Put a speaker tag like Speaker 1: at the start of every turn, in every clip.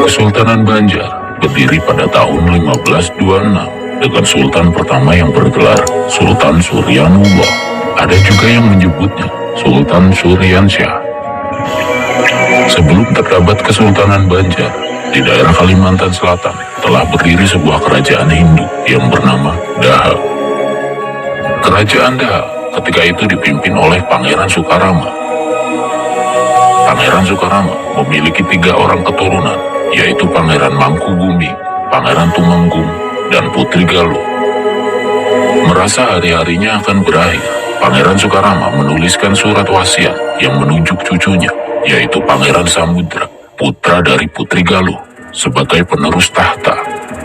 Speaker 1: Kesultanan Banjar berdiri pada tahun 1526 dengan sultan pertama yang bergelar Sultan Suryanullah. Ada juga yang menyebutnya Sultan Suryansyah. Sebelum terdapat Kesultanan Banjar, di daerah Kalimantan Selatan telah berdiri sebuah kerajaan Hindu yang bernama Daha. Kerajaan Daha ketika itu dipimpin oleh Pangeran Sukarama. Pangeran Sukarama memiliki 3 orang keturunan, yaitu Pangeran Mangkubumi, Pangeran Tumenggung, dan Putri Galuh. Merasa hari-harinya akan berakhir, Pangeran Sukarama menuliskan surat wasiat yang menunjuk cucunya, yaitu Pangeran Samudra, putra dari Putri Galuh, sebagai penerus tahta.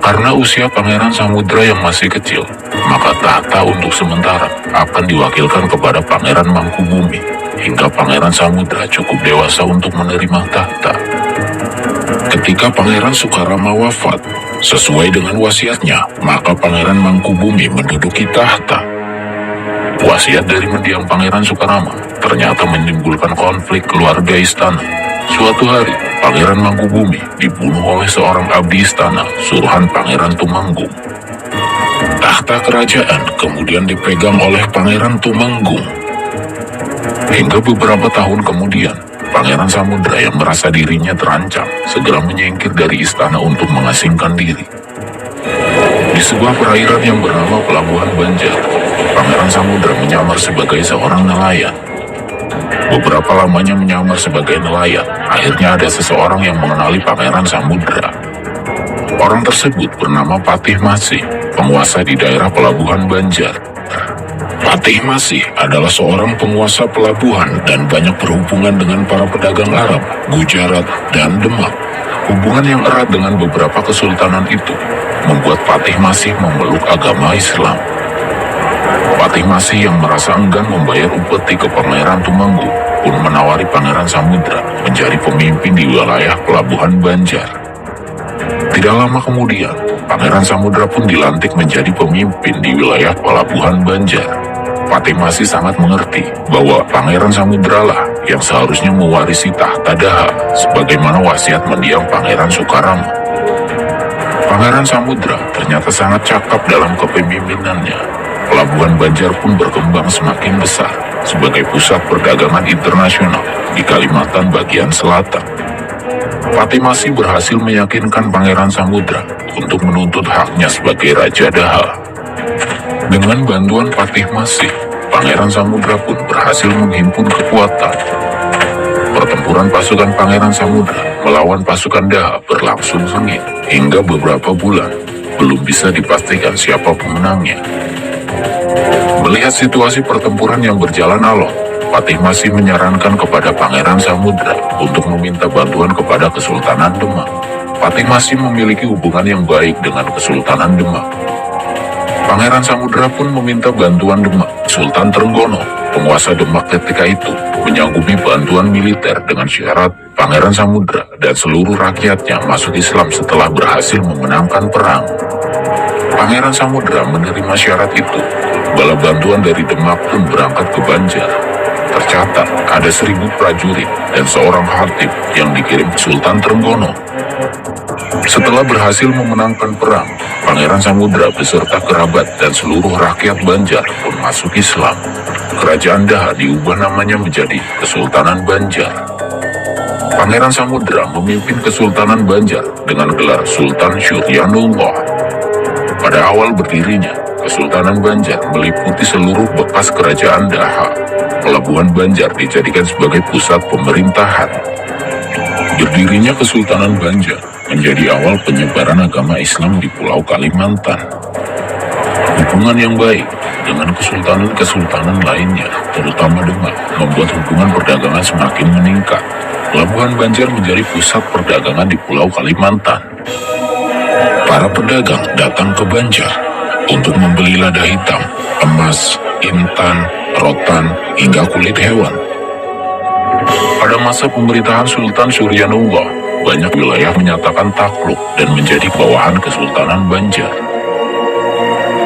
Speaker 1: Karena usia Pangeran Samudra yang masih kecil, maka tahta untuk sementara akan diwakilkan kepada Pangeran Mangkubumi, hingga Pangeran Samudra cukup dewasa untuk menerima tahta. Ketika Pangeran Sukarama wafat, sesuai dengan wasiatnya, maka Pangeran Mangkubumi menduduki tahta. Wasiat dari mendiang Pangeran Sukarama ternyata menimbulkan konflik keluarga istana. Suatu hari, Pangeran Mangkubumi dibunuh oleh seorang abdi istana, suruhan Pangeran Tumenggung. Tahta kerajaan kemudian dipegang oleh Pangeran Tumenggung. Hingga beberapa tahun kemudian, Pangeran Samudra yang merasa dirinya terancam segera menyingkir dari istana untuk mengasingkan diri. Di sebuah perairan yang bernama Pelabuhan Banjar, Pangeran Samudra menyamar sebagai seorang nelayan. Beberapa lamanya menyamar sebagai nelayan, akhirnya ada seseorang yang mengenali Pangeran Samudra. Orang tersebut bernama Patih Masih, penguasa di daerah Pelabuhan Banjar. Patih Masih adalah seorang penguasa pelabuhan dan banyak berhubungan dengan para pedagang Arab, Gujarat, dan Demak. Hubungan yang erat dengan beberapa kesultanan itu membuat Patih Masih memeluk agama Islam. Patih Masih yang merasa enggan membayar upeti ke Pangeran Tumenggung pun menawari Pangeran Samudra menjadi pemimpin di wilayah Pelabuhan Banjar. Tidak lama kemudian, Pangeran Samudra pun dilantik menjadi pemimpin di wilayah Pelabuhan Banjar. Patih Masih sangat mengerti bahwa Pangeran Samudra lah yang seharusnya mewarisi tahta Daha sebagaimana wasiat mendiang Pangeran Sukarama. Pangeran Samudra ternyata sangat cakap dalam kepemimpinannya. Pelabuhan Banjar pun berkembang semakin besar sebagai pusat perdagangan internasional di Kalimantan bagian selatan. Patih Masih berhasil meyakinkan Pangeran Samudra untuk menuntut haknya sebagai Raja Daha. Dengan bantuan Patih Masih, Pangeran Samudra pun berhasil menghimpun kekuatan. Pertempuran pasukan Pangeran Samudra melawan pasukan Daha berlangsung sengit hingga beberapa bulan. Belum bisa dipastikan siapa pemenangnya. Melihat situasi pertempuran yang berjalan alot, Patih Masih menyarankan kepada Pangeran Samudra untuk meminta bantuan kepada Kesultanan Demak. Patih Masih memiliki hubungan yang baik dengan Kesultanan Demak. Pangeran Samudra pun meminta bantuan Demak. Sultan Trenggono, penguasa Demak ketika itu, menyanggupi bantuan militer dengan syarat Pangeran Samudra dan seluruh rakyatnya masuk Islam setelah berhasil memenangkan perang. Pangeran Samudra menerima syarat itu. Bala bantuan dari Demak pun berangkat ke Banjar. Tercatat ada 1.000 prajurit dan seorang khatib yang dikirim ke Sultan Trenggono. Setelah berhasil memenangkan perang, Pangeran Samudra beserta kerabat dan seluruh rakyat Banjar pun masuk Islam. Kerajaan Daha diubah namanya menjadi Kesultanan Banjar. Pangeran Samudra memimpin Kesultanan Banjar dengan gelar Sultan Suryanullah. Pada awal berdirinya, Kesultanan Banjar meliputi seluruh bekas kerajaan Daha. Pelabuhan Banjar dijadikan sebagai pusat pemerintahan. Berdirinya Kesultanan Banjar menjadi awal penyebaran agama Islam di Pulau Kalimantan. Hubungan yang baik dengan kesultanan-kesultanan lainnya, terutama Demak, membuat hubungan perdagangan semakin meningkat. Pelabuhan Banjar menjadi pusat perdagangan di Pulau Kalimantan. Para pedagang datang ke Banjar untuk membeli lada hitam, emas, intan, rotan, hingga kulit hewan. Pada masa pemerintahan Sultan Suryanullah, banyak wilayah menyatakan takluk dan menjadi bawahan Kesultanan Banjar.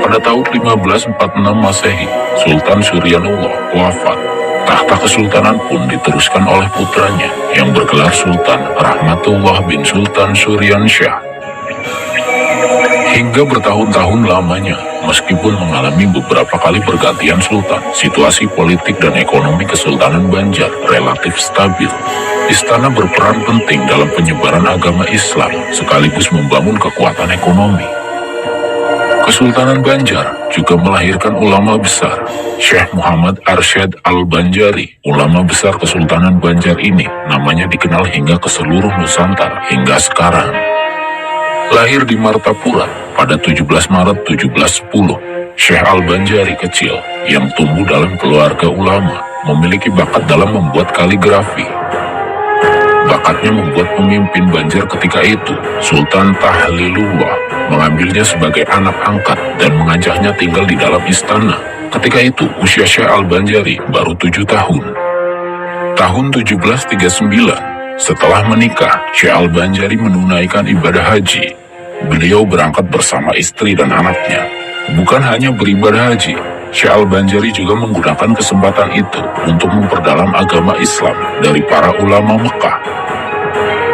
Speaker 1: Pada tahun 1546 Masehi, Sultan Suryanullah wafat. Tahta kesultanan pun diteruskan oleh putranya yang bergelar Sultan Rahmatullah bin Sultan Suryansyah. Hingga bertahun-tahun lamanya, meskipun mengalami beberapa kali pergantian sultan, situasi politik dan ekonomi Kesultanan Banjar relatif stabil. Istana berperan penting dalam penyebaran agama Islam, sekaligus membangun kekuatan ekonomi. Kesultanan Banjar juga melahirkan ulama besar. Syekh Muhammad Arsyad Al-Banjari, ulama besar Kesultanan Banjar ini, namanya dikenal hingga ke seluruh Nusantara hingga sekarang. Lahir di Martapura pada 17 Maret 1710, Syekh Al-Banjari kecil yang tumbuh dalam keluarga ulama memiliki bakat dalam membuat kaligrafi. Bakatnya membuat pemimpin Banjar ketika itu, Sultan Tahlilullah, mengambilnya sebagai anak angkat dan mengajaknya tinggal di dalam istana. Ketika itu, usia Syekh Al-Banjari baru 7 tahun. Tahun 1739, setelah menikah, Syekh Al-Banjari menunaikan ibadah haji. Beliau berangkat bersama istri dan anaknya. Bukan hanya beribadah haji, Syekh Al-Banjari juga menggunakan kesempatan itu untuk memperdalam agama Islam dari para ulama Mekah.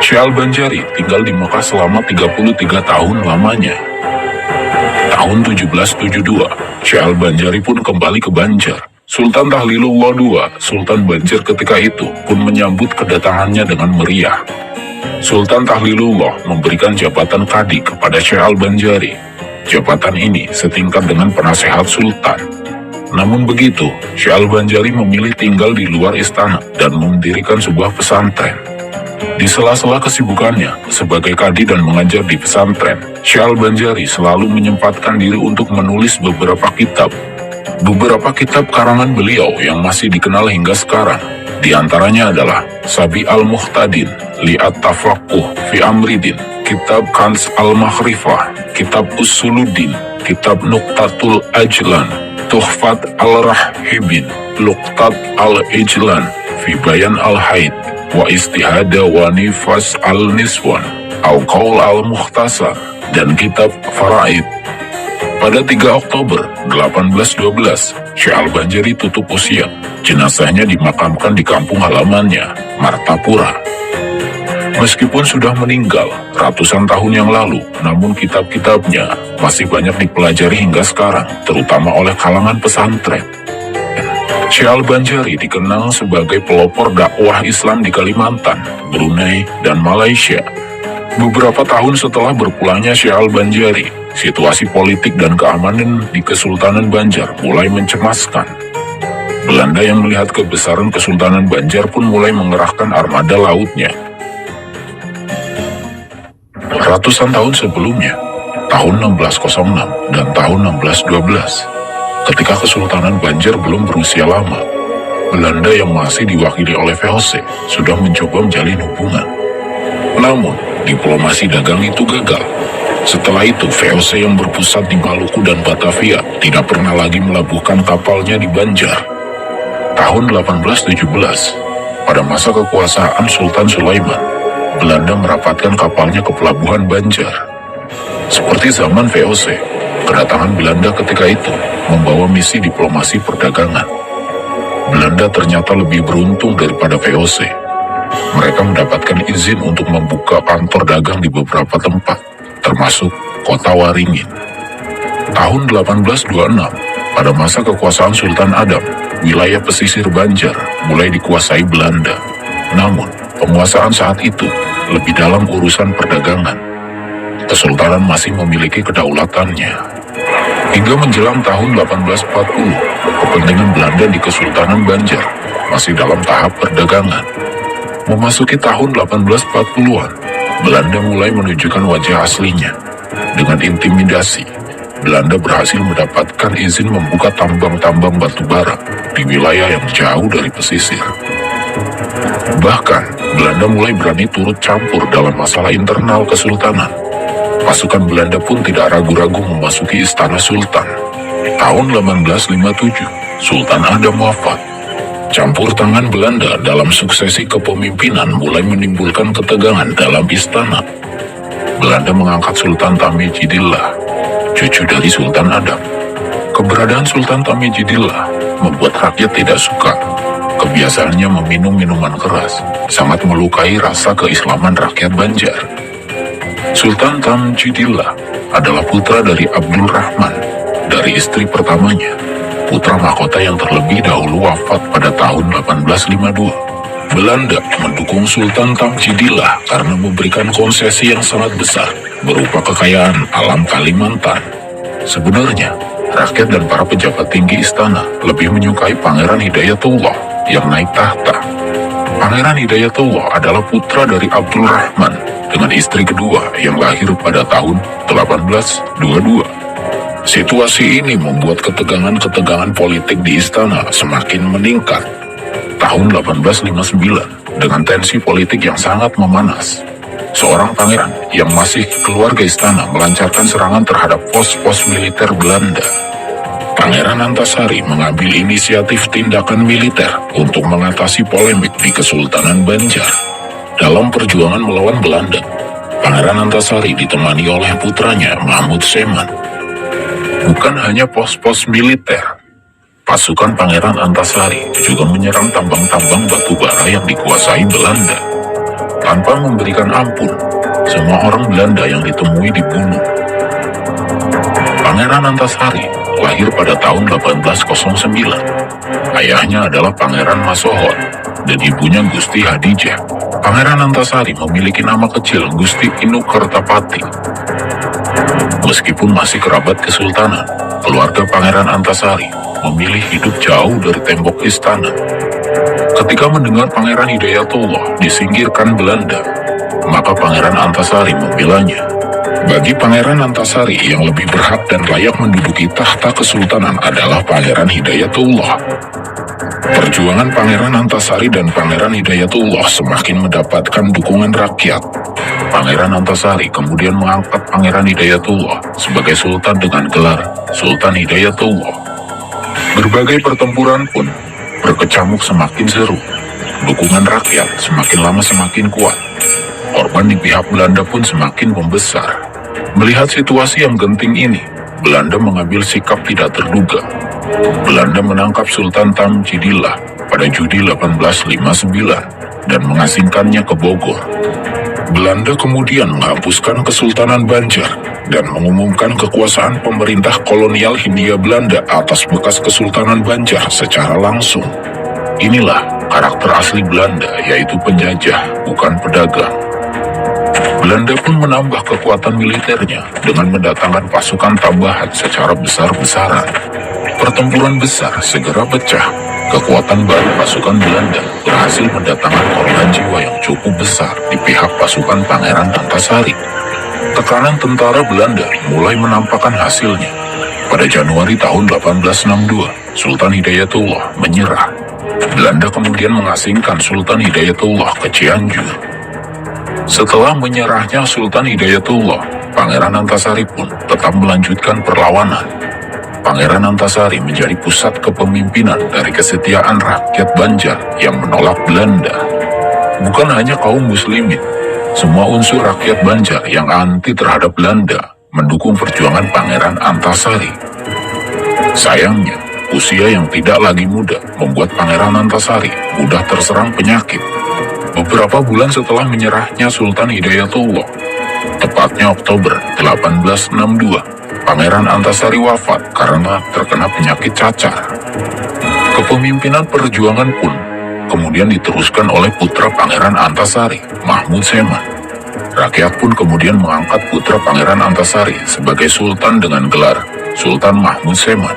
Speaker 1: Syekh Al-Banjari tinggal di Mekah selama 33 tahun lamanya. Tahun 1772, Syekh Al-Banjari pun kembali ke Banjar. Sultan Tahlilullah II, Sultan Banjar ketika itu, pun menyambut kedatangannya dengan meriah. Sultan Tahlilullah memberikan jabatan kadi kepada Syekh Al-Banjari. Jabatan ini setingkat dengan penasehat sultan. Namun begitu, Syekh Al-Banjari memilih tinggal di luar istana dan mendirikan sebuah pesantren. Di sela-sela kesibukannya sebagai kadi dan mengajar di pesantren, Syekh Al-Banjari selalu menyempatkan diri untuk menulis beberapa kitab. Beberapa kitab karangan beliau yang masih dikenal hingga sekarang, di antaranya adalah Sabi Al-Muhtadin, Li'at Tafaqquh fi Amridin, Kitab Kanz Al-Makhrifah, Kitab Usuluddin, Kitab Nuqtatul Ajlan, Tuhfat Al-Rahibin, Luqtat Al-Ijlan, Fi Bayan Al-Haid, Wa Istihada wa Nifas Al-Niswan, Al-Qaul Al-Mukhtasar, dan Kitab Faraid. Pada 3 Oktober 1812, Syekh Al-Banjari tutup usia. Jenazahnya dimakamkan di kampung halamannya, Martapura. Meskipun sudah meninggal ratusan tahun yang lalu, namun kitab-kitabnya masih banyak dipelajari hingga sekarang, terutama oleh kalangan pesantren. Syekh Al-Banjari dikenal sebagai pelopor dakwah Islam di Kalimantan, Brunei, dan Malaysia. Beberapa tahun setelah berpulangnya Syekh Al-Banjari, situasi politik dan keamanan di Kesultanan Banjar mulai mencemaskan. Belanda yang melihat kebesaran Kesultanan Banjar pun mulai mengerahkan armada lautnya. Ratusan tahun sebelumnya, tahun 1606 dan tahun 1612, ketika Kesultanan Banjar belum berusia lama, Belanda yang masih diwakili oleh VOC sudah mencoba menjalin hubungan. Namun, diplomasi dagang itu gagal. Setelah itu, VOC yang berpusat di Maluku dan Batavia tidak pernah lagi melabuhkan kapalnya di Banjar. Tahun 1817, pada masa kekuasaan Sultan Sulaiman, Belanda merapatkan kapalnya ke pelabuhan Banjar. Seperti zaman VOC, kedatangan Belanda ketika itu membawa misi diplomasi perdagangan. Belanda ternyata lebih beruntung daripada VOC. Mereka mendapatkan izin untuk membuka kantor dagang di beberapa tempat, termasuk kota Waringin. Tahun 1826, pada masa kekuasaan Sultan Adam, wilayah pesisir Banjar mulai dikuasai Belanda. Namun, penguasaan saat itu lebih dalam urusan perdagangan. Kesultanan masih memiliki kedaulatannya. Hingga menjelang tahun 1840, kepentingan Belanda di Kesultanan Banjar masih dalam tahap perdagangan. Memasuki tahun 1840-an, Belanda mulai menunjukkan wajah aslinya. Dengan intimidasi, Belanda berhasil mendapatkan izin membuka tambang-tambang batu bara di wilayah yang jauh dari pesisir. Bahkan, Belanda mulai berani turut campur dalam masalah internal Kesultanan. Pasukan Belanda pun tidak ragu-ragu memasuki istana Sultan. Tahun 1857, Sultan Adam wafat. Campur tangan Belanda dalam suksesi kepemimpinan mulai menimbulkan ketegangan dalam istana. Belanda mengangkat Sultan Tamijidillah, cucu dari Sultan Adam. Keberadaan Sultan Tamijidillah membuat rakyat tidak suka kebiasaannya meminum minuman keras sangat melukai rasa keislaman rakyat Banjar. Sultan Tamjidillah adalah putra dari Abdul Rahman, dari istri pertamanya, putra mahkota yang terlebih dahulu wafat pada tahun 1852. Belanda mendukung Sultan Tamjidillah karena memberikan konsesi yang sangat besar berupa kekayaan alam Kalimantan. Sebenarnya, rakyat dan para pejabat tinggi istana lebih menyukai Pangeran Hidayatullah yang naik tahta. Pangeran Hidayatullah adalah putra dari Abdul Rahman dengan istri kedua yang lahir pada tahun 1822. Situasi ini membuat ketegangan-ketegangan politik di istana semakin meningkat. Tahun 1859, dengan tensi politik yang sangat memanas, seorang pangeran yang masih keluarga istana melancarkan serangan terhadap pos-pos militer Belanda. Pangeran Antasari mengambil inisiatif tindakan militer untuk mengatasi polemik di Kesultanan Banjar. Dalam perjuangan melawan Belanda, Pangeran Antasari ditemani oleh putranya Mahmud Seman. Bukan hanya pos-pos militer, pasukan Pangeran Antasari juga menyerang tambang-tambang batu bara yang dikuasai Belanda. Tanpa memberikan ampun, semua orang Belanda yang ditemui dibunuh. Pangeran Antasari lahir pada tahun 1809. Ayahnya adalah Pangeran Masohor dan ibunya Gusti Hadijah. Pangeran Antasari memiliki nama kecil Gusti Inu Kertapati. Meskipun masih kerabat kesultanan, keluarga Pangeran Antasari memilih hidup jauh dari tembok istana. Ketika mendengar Pangeran Hidayatullah disingkirkan Belanda, maka Pangeran Antasari membelanya. Bagi Pangeran Antasari yang lebih berhak dan layak menduduki tahta kesultanan adalah Pangeran Hidayatullah. Perjuangan Pangeran Antasari dan Pangeran Hidayatullah semakin mendapatkan dukungan rakyat. Pangeran Antasari kemudian mengangkat Pangeran Hidayatullah sebagai sultan dengan gelar Sultan Hidayatullah. Berbagai pertempuran pun berkecamuk semakin seru. Dukungan rakyat semakin lama semakin kuat. Korban di pihak Belanda pun semakin membesar. Melihat situasi yang genting ini, Belanda mengambil sikap tidak terduga. Belanda menangkap Sultan Tamjidillah pada Juli 1859 dan mengasingkannya ke Bogor. Belanda kemudian menghapuskan Kesultanan Banjar dan mengumumkan kekuasaan pemerintah kolonial Hindia Belanda atas bekas Kesultanan Banjar secara langsung. Inilah karakter asli Belanda, yaitu penjajah, bukan pedagang. Belanda pun menambah kekuatan militernya dengan mendatangkan pasukan tambahan secara besar-besaran. Pertempuran besar segera pecah. Kekuatan baru pasukan Belanda berhasil mendatangkan korban jiwa yang cukup besar di pihak pasukan Pangeran Antasari. Tekanan tentara Belanda mulai menampakkan hasilnya. Pada Januari tahun 1862, Sultan Hidayatullah menyerah. Belanda kemudian mengasingkan Sultan Hidayatullah ke Cianjur. Setelah menyerahnya Sultan Hidayatullah, Pangeran Antasari pun tetap melanjutkan perlawanan. Pangeran Antasari menjadi pusat kepemimpinan dari kesetiaan rakyat Banjar yang menolak Belanda. Bukan hanya kaum muslimin, semua unsur rakyat Banjar yang anti terhadap Belanda mendukung perjuangan Pangeran Antasari. Sayangnya, usia yang tidak lagi muda membuat Pangeran Antasari mudah terserang penyakit. Beberapa bulan setelah menyerahnya Sultan Hidayatullah, tepatnya Oktober 1862, Pangeran Antasari wafat karena terkena penyakit cacar. Kepemimpinan perjuangan pun kemudian diteruskan oleh putra Pangeran Antasari, Mahmud Seman. Rakyat pun kemudian mengangkat putra Pangeran Antasari sebagai sultan dengan gelar Sultan Mahmud Seman.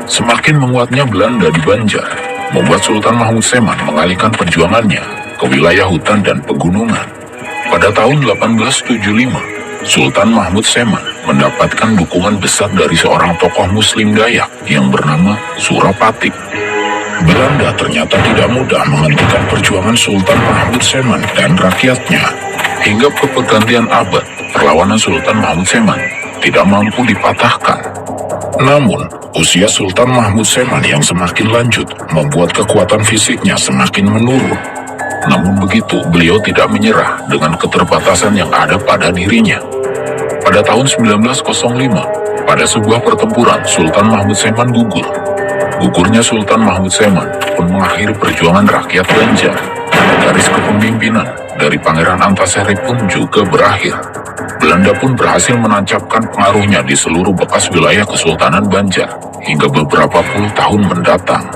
Speaker 1: Semakin menguatnya Belanda di Banjar, membuat Sultan Mahmud Seman mengalihkan perjuangannya ke wilayah hutan dan pegunungan. Pada tahun 1875, Sultan Mahmud Seman mendapatkan dukungan besar dari seorang tokoh Muslim Dayak yang bernama Surapati. Belanda ternyata tidak mudah menghentikan perjuangan Sultan Mahmud Seman dan rakyatnya. Hingga ke pergantian abad, perlawanan Sultan Mahmud Seman tidak mampu dipatahkan. Namun, usia Sultan Mahmud Seman yang semakin lanjut membuat kekuatan fisiknya semakin menurun. Namun begitu, beliau tidak menyerah dengan keterbatasan yang ada pada dirinya. Pada tahun 1905, pada sebuah pertempuran, Sultan Mahmud Seman gugur. Gugurnya Sultan Mahmud Seman pun mengakhiri perjuangan rakyat Banjar. Garis kepemimpinan dari Pangeran Antasari pun juga berakhir. Belanda pun berhasil menancapkan pengaruhnya di seluruh bekas wilayah Kesultanan Banjar hingga beberapa puluh tahun mendatang.